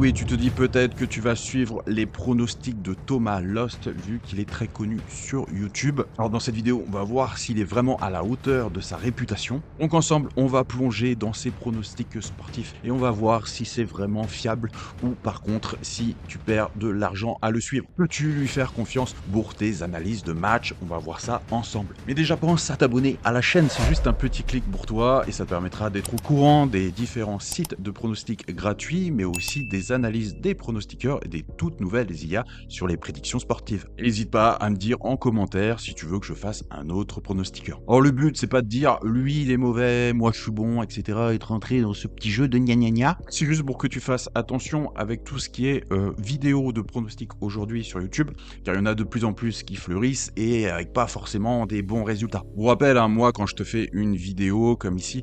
oui, tu te dis peut-être que tu vas suivre les pronostics de Thomas Lost, vu qu'il est très connu sur YouTube. Alors dans cette vidéo, on va voir s'il est vraiment à la hauteur de sa réputation. Donc ensemble, on va plonger dans ses pronostics sportifs et on va voir si c'est vraiment fiable ou par contre si tu perds de l'argent à le suivre. Peux-tu lui faire confiance pour tes analyses de match? On va voir ça ensemble. Mais déjà, pense à t'abonner à la chaîne, c'est juste un petit clic pour toi et ça te permettra d'être au courant des différents sites de pronostics gratuits, mais aussi des analyses des pronostiqueurs et des toutes nouvelles IA sur les prédictions sportives. N'hésite pas à me dire en commentaire si tu veux que je fasse un autre pronostiqueur. Or le but c'est pas de dire lui il est mauvais, moi je suis bon, etc. et de rentrer dans ce petit jeu de gna gna gna. C'est juste pour que tu fasses attention avec tout ce qui est vidéo de pronostics aujourd'hui sur YouTube, car il y en a de plus en plus qui fleurissent et avec pas forcément des bons résultats. Je vous rappelle, hein, moi quand je te fais une vidéo comme ici,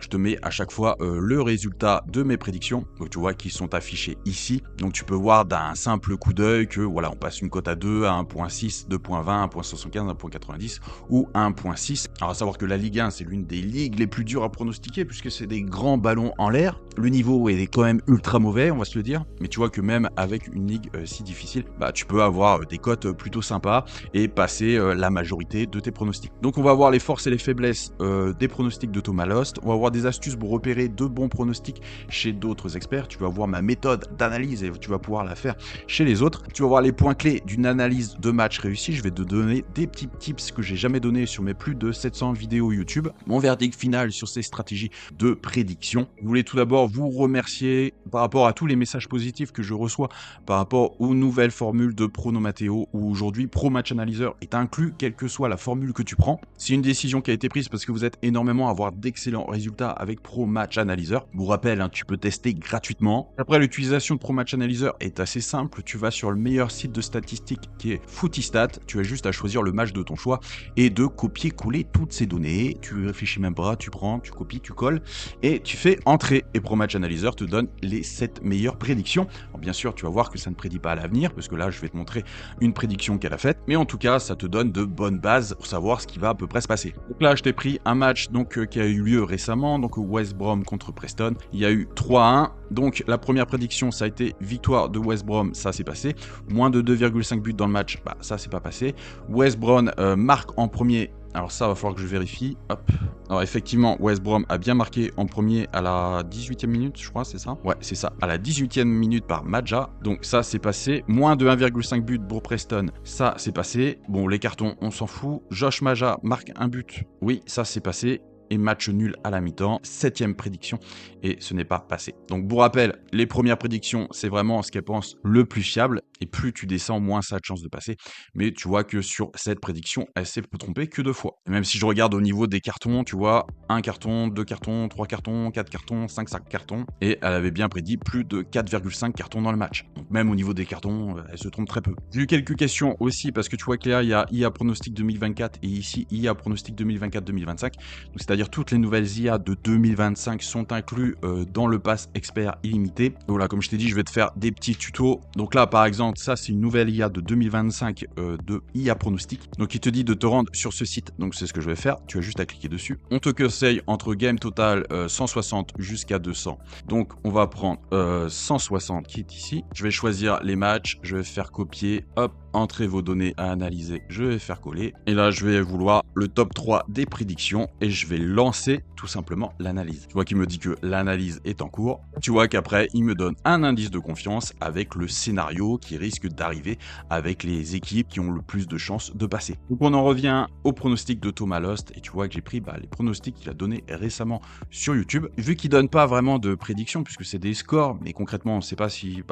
je te mets à chaque fois le résultat de mes prédictions, donc tu vois qui sont affichés ici. Donc tu peux voir d'un simple coup d'œil que voilà, on passe une cote à 2, à 1.6, 2.20, 1.75, 1.90 ou 1.6. Alors à savoir que la Ligue 1 c'est l'une des ligues les plus dures à pronostiquer puisque c'est des grands ballons en l'air. Le niveau est quand même ultra mauvais, on va se le dire, mais tu vois que même avec une ligue si difficile, tu peux avoir des cotes plutôt sympas et passer la majorité de tes pronostics. Donc on va voir les forces et les faiblesses des pronostics de Thomas Lost, on va voir des astuces pour repérer de bons pronostics chez d'autres experts, tu vas voir ma méthode d'analyse et tu vas pouvoir la faire chez les autres, tu vas voir les points clés d'une analyse de match réussie, je vais te donner des petits tips que j'ai jamais donnés sur mes plus de 700 vidéos YouTube, mon verdict final sur ces stratégies de prédiction. Je voulais tout d'abord vous remercier par rapport à tous les messages positifs que je reçois par rapport aux nouvelles formules de Pronomatéo où aujourd'hui Pro Match Analyzer est inclus quelle que soit la formule que tu prends. C'est une décision qui a été prise parce que vous êtes énormément à avoir d'excellents résultats avec Pro Match Analyzer. Je vous rappelle, tu peux tester gratuitement. Après, l'utilisation de Pro Match Analyzer est assez simple. Tu vas sur le meilleur site de statistiques qui est Footistat. Tu as juste à choisir le match de ton choix et de copier-coller toutes ces données. Tu réfléchis même pas, tu prends, tu copies, tu colles et tu fais entrer. Et Pro Match Analyzer te donne les 7 meilleures prédictions. Alors, bien sûr, tu vas voir que ça ne prédit pas à l'avenir parce que là, je vais te montrer une prédiction qu'elle a faite. Mais en tout cas, ça te donne de bonnes bases pour savoir ce qui va à peu près se passer. Donc là, je t'ai pris un match qui a eu lieu récemment, donc West Brom contre Preston. Il y a eu 3-1. Donc la première prédiction, ça a été victoire de West Brom, ça s'est passé. Moins de 2,5 buts dans le match, ça s'est pas passé. West Brom marque en premier. Alors ça, va falloir que je vérifie. Hop. Alors effectivement, West Brom a bien marqué en premier à la 18e minute, je crois, c'est ça? Ouais, c'est ça. À la 18e minute par Maja. Donc ça, c'est passé. Moins de 1,5 but pour Preston, ça, c'est passé. Bon, les cartons, on s'en fout. Josh Maja marque un but. Oui, ça, c'est passé. Et match nul à la mi-temps, 7e prédiction, et ce n'est pas passé. Donc pour rappel, les premières prédictions, c'est vraiment ce qu'elles pensent le plus fiable, et plus tu descends, moins ça a de chance de passer. Mais tu vois que sur cette prédiction, elle s'est trompée que 2 fois. Et même si je regarde au niveau des cartons, tu vois, 1 carton, 2 cartons, 3 cartons, 4 cartons, 5 cartons, et elle avait bien prédit plus de 4,5 cartons dans le match. Donc même au niveau des cartons, elle se trompe très peu. J'ai eu quelques questions aussi, parce que tu vois que là, il y a IA Pronostic 2024, et ici, IA Pronostic 2024-2025, donc c'est-à-dire toutes les nouvelles IA de 2025 sont inclus dans le pass expert illimité. Voilà, comme je t'ai dit, je vais te faire des petits tutos. Donc là, par exemple, ça, c'est une nouvelle IA de 2025 de IA Pronostic. Donc, il te dit de te rendre sur ce site. Donc, c'est ce que je vais faire. Tu as juste à cliquer dessus. On te conseille entre game total 160 jusqu'à 200. Donc, on va prendre 160 qui est ici. Je vais choisir les matchs. Je vais faire copier. Hop. Entrez vos données à analyser, je vais faire coller. Et là, je vais vouloir le top 3 des prédictions et je vais lancer tout simplement l'analyse. Tu vois qu'il me dit que l'analyse est en cours. Tu vois qu'après, il me donne un indice de confiance avec le scénario qui risque d'arriver avec les équipes qui ont le plus de chances de passer. Donc, on en revient au pronostic de Thomas Lost et tu vois que j'ai pris les pronostics qu'il a donnés récemment sur YouTube. Vu qu'il donne pas vraiment de prédictions puisque c'est des scores, mais concrètement, on ne sait pas si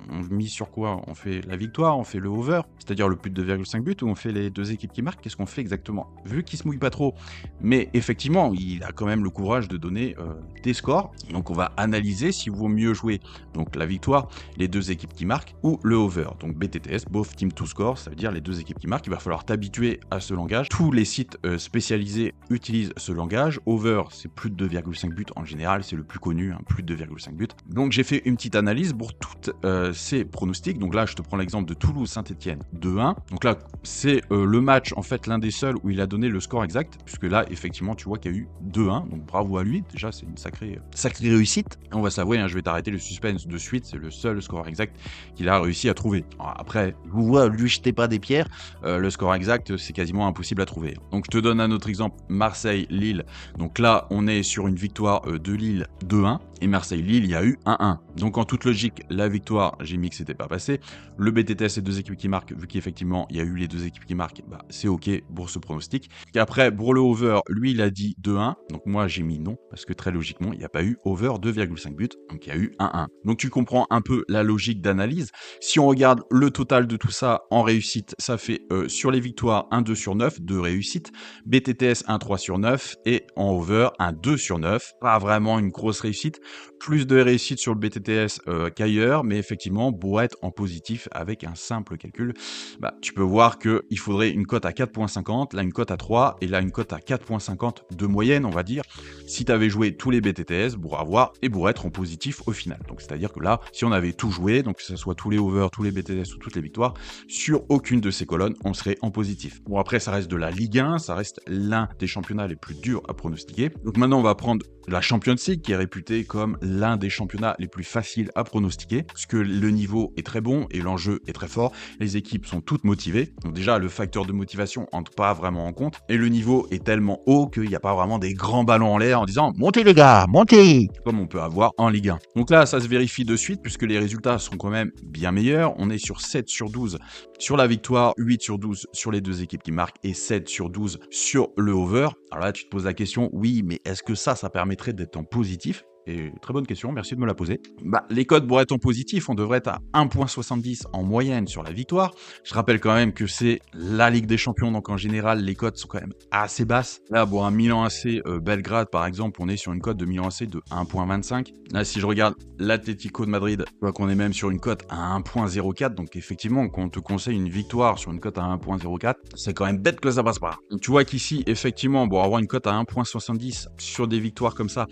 on mise sur quoi. On fait la victoire, on fait le over, c'est-à-dire le plus de 2,5 buts, ou on fait les deux équipes qui marquent, qu'est-ce qu'on fait exactement? Vu qu'il se mouille pas trop, mais effectivement, il a quand même le courage de donner des scores, donc on va analyser s'il vaut mieux jouer donc la victoire, les deux équipes qui marquent, ou le over, donc BTTS, Both Team to Score, ça veut dire les deux équipes qui marquent. Il va falloir t'habituer à ce langage. Tous les sites spécialisés utilisent ce langage. Over, c'est plus de 2,5 buts en général, c'est le plus connu, plus de 2,5 buts. Donc j'ai fait une petite analyse pour toutes ces pronostics. Donc là, je te prends l'exemple de Toulouse-Saint-Etienne. 2-1. Donc là, c'est le match, en fait, l'un des seuls où il a donné le score exact, puisque là, effectivement, tu vois qu'il y a eu 2-1. Donc bravo à lui. Déjà, c'est une sacrée réussite. Et on va s'avouer, hein, je vais t'arrêter le suspense de suite. C'est le seul score exact qu'il a réussi à trouver. Alors, après, je vous vois, lui jetez pas des pierres. Le score exact, c'est quasiment impossible à trouver. Donc je te donne un autre exemple, Marseille-Lille. Donc là, on est sur une victoire de Lille 2-1. Et Marseille-Lille, il y a eu 1-1. Donc en toute logique, la victoire, j'ai mis que c'était pas passé. Le BTTS, c'est deux équipes qui marquent, vu qu'effectivement, il y a eu les deux équipes qui marquent, bah, c'est OK pour ce pronostic. Et après, pour le over, lui, il a dit 2-1. Donc moi, j'ai mis non, parce que très logiquement, il n'y a pas eu over 2,5 buts. Donc il y a eu 1-1. Donc tu comprends un peu la logique d'analyse. Si on regarde le total de tout ça en réussite, ça fait sur les victoires 1 2 sur 9, 2 réussites. BTTS 1 3 sur 9 et en over 1 2 sur 9. Pas vraiment une grosse réussite. Plus de réussite sur le BTTS qu'ailleurs, mais effectivement, pour être en positif avec un simple calcul, bah, tu peux voir qu'il faudrait une cote à 4,50, là une cote à 3 et là une cote à 4,50 de moyenne, on va dire, si tu avais joué tous les BTTS pour avoir et pour être en positif au final. Donc c'est-à-dire que là, si on avait tout joué, donc que ce soit tous les overs, tous les BTTS ou toutes les victoires, sur aucune de ces colonnes, on serait en positif. Bon, après, ça reste de la Ligue 1, ça reste l'un des championnats les plus durs à pronostiquer. Donc maintenant, on va prendre la Champions League, qui est réputée comme l'un des championnats les plus faciles à pronostiquer, puisque le niveau est très bon et l'enjeu est très fort. Les équipes sont toutes motivées. Donc déjà, le facteur de motivation entre pas vraiment en compte. Et le niveau est tellement haut qu'il n'y a pas vraiment des grands ballons en l'air en disant « Montez les gars, montez !» comme on peut avoir en Ligue 1. Donc là, ça se vérifie de suite, puisque les résultats sont quand même bien meilleurs. On est sur 7 sur 12 sur la victoire, 8 sur 12 sur les deux équipes qui marquent et 7 sur 12 sur le over. Alors là, tu te poses la question, oui, mais est-ce que ça permettrait d'être en positif ? Et très bonne question, merci de me la poser. Bah, les codes pour être en positif, on devrait être à 1,70 en moyenne sur la victoire. Je rappelle quand même que c'est la Ligue des Champions, donc en général, les codes sont quand même assez basses. Là, pour un Milan AC Belgrade, par exemple, on est sur une cote de Milan AC de 1,25. Là, si je regarde l'Atlético de Madrid, je vois qu'on est même sur une cote à 1,04. Donc effectivement, quand on te conseille une victoire sur une cote à 1,04, c'est quand même bête que ça passe pas. Donc, tu vois qu'ici, effectivement, pour avoir une cote à 1,70 sur des victoires comme ça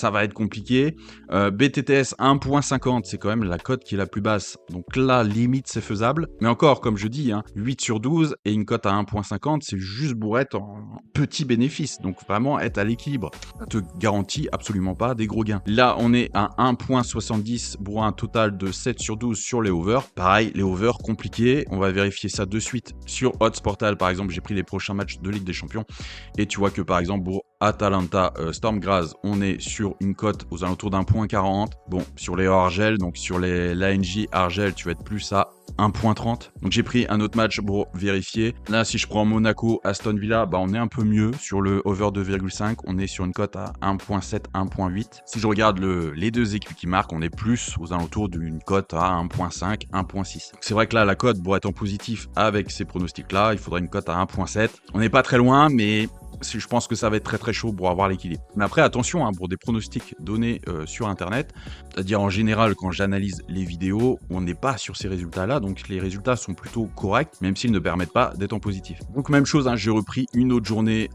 va être compliqué. BTTS 1.50, c'est quand même la cote qui est la plus basse. Donc là, limite, c'est faisable. Mais encore, comme je dis, 8 sur 12 et une cote à 1.50, c'est juste pour être en petit bénéfice. Donc vraiment être à l'équilibre. Ça te garantit absolument pas des gros gains. Là, on est à 1.70 pour un total de 7 sur 12 sur les overs. Pareil, les overs compliqués. On va vérifier ça de suite sur Odds Portal. Par exemple, j'ai pris les prochains matchs de Ligue des Champions. Et tu vois que par exemple, pour Atalanta Storm Graz, on est sur une cote aux alentours d'1.40. Bon, sur les Argel, donc sur les l'ANJ Argel, tu vas être plus à 1.30. Donc j'ai pris un autre match pour vérifier. Là, si je prends Monaco, Aston Villa, bah on est un peu mieux sur le over 2,5. On est sur une cote à 1.7, 1.8. Si je regarde les deux équipes qui marquent, on est plus aux alentours d'une cote à 1.5, 1.6. C'est vrai que là, la cote, pour être en positif avec ces pronostics-là, il faudrait une cote à 1.7. On n'est pas très loin, mais je pense que ça va être très très chaud pour avoir l'équilibre. Mais après, attention, pour des pronostics donnés sur Internet, c'est-à-dire en général, quand j'analyse les vidéos, on n'est pas sur ces résultats-là, donc les résultats sont plutôt corrects, même s'ils ne permettent pas d'être en positif. Donc même chose, j'ai repris une autre journée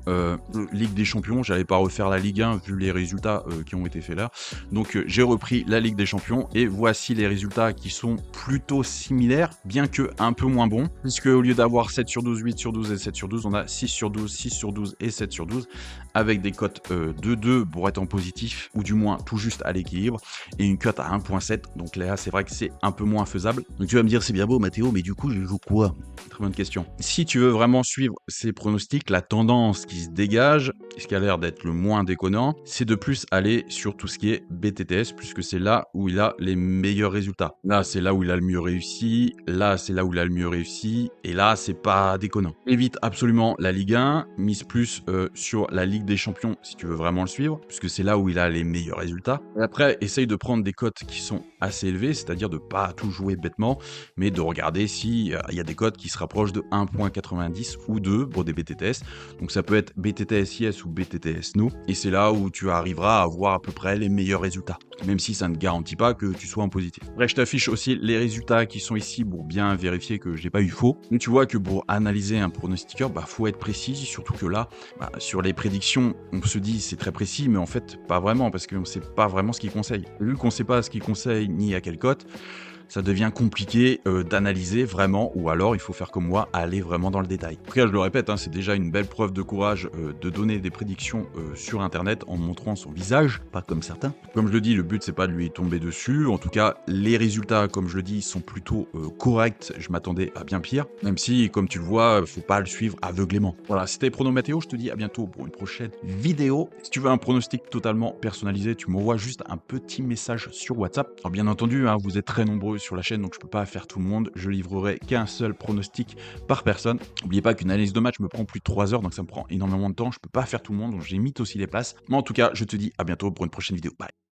Ligue des Champions, j'allais pas refaire la Ligue 1 vu les résultats qui ont été faits là. Donc j'ai repris la Ligue des Champions et voici les résultats qui sont plutôt similaires, bien que un peu moins bons, puisque au lieu d'avoir 7 sur 12, 8 sur 12 et 7 sur 12, on a 6 sur 12, 6 sur 12 et 7 sur 12, avec des cotes de 2 pour être en positif, ou du moins tout juste à l'équilibre, et une cote à 1.7, donc là c'est vrai que c'est un peu moins faisable. Donc tu vas me dire c'est bien beau Mathéo, mais du coup je joue quoi? Très bonne question. Si tu veux vraiment suivre ces pronostics, la tendance qui se dégage, ce qui a l'air d'être le moins déconnant, c'est de plus aller sur tout ce qui est BTTS, puisque c'est là où il a les meilleurs résultats. Là c'est là où il a le mieux réussi, là c'est là où il a le mieux réussi, et là c'est pas déconnant. Évite absolument la Ligue 1, mise plus sur la Ligue des Champions si tu veux vraiment le suivre, puisque c'est là où il a les meilleurs résultats. Et après, essaye de prendre des cotes qui sont assez élevées, c'est-à-dire de pas tout jouer bêtement, mais de regarder si y a des cotes qui se rapprochent de 1.90 ou 2 pour des BTTS. Donc ça peut être BTTS Yes ou BTTS No, et c'est là où tu arriveras à avoir à peu près les meilleurs résultats, même si ça ne garantit pas que tu sois en positif. Après, je t'affiche aussi les résultats qui sont ici pour bien vérifier que j'ai pas eu faux. Mais tu vois que pour analyser un pronostiqueur, faut être précis, surtout que là, sur les prédictions, on se dit c'est très précis, mais en fait pas vraiment, parce qu'on ne sait pas vraiment ce qu'il conseille. Vu qu'on ne sait pas ce qu'il conseille ni à quelle cote, ça devient compliqué d'analyser vraiment, ou alors il faut faire comme moi, aller vraiment dans le détail. En tout cas, je le répète, hein, c'est déjà une belle preuve de courage de donner des prédictions sur Internet en montrant son visage, pas comme certains. Comme je le dis, le but c'est pas de lui tomber dessus. En tout cas, les résultats, comme je le dis, sont plutôt corrects. Je m'attendais à bien pire, même si, comme tu le vois, faut pas le suivre aveuglément. Voilà, c'était Prono Météo. Je te dis à bientôt pour une prochaine vidéo. Si tu veux un pronostic totalement personnalisé, tu m'envoies juste un petit message sur WhatsApp. Alors bien entendu, hein, vous êtes très nombreux sur la chaîne, donc je peux pas faire tout le monde. Je livrerai qu'un seul pronostic par personne. N'oubliez pas qu'une analyse de match me prend plus de 3 heures, donc ça me prend énormément de temps. Je peux pas faire tout le monde, donc j'ai mis aussi les places. Mais en tout cas, je te dis à bientôt pour une prochaine vidéo. Bye.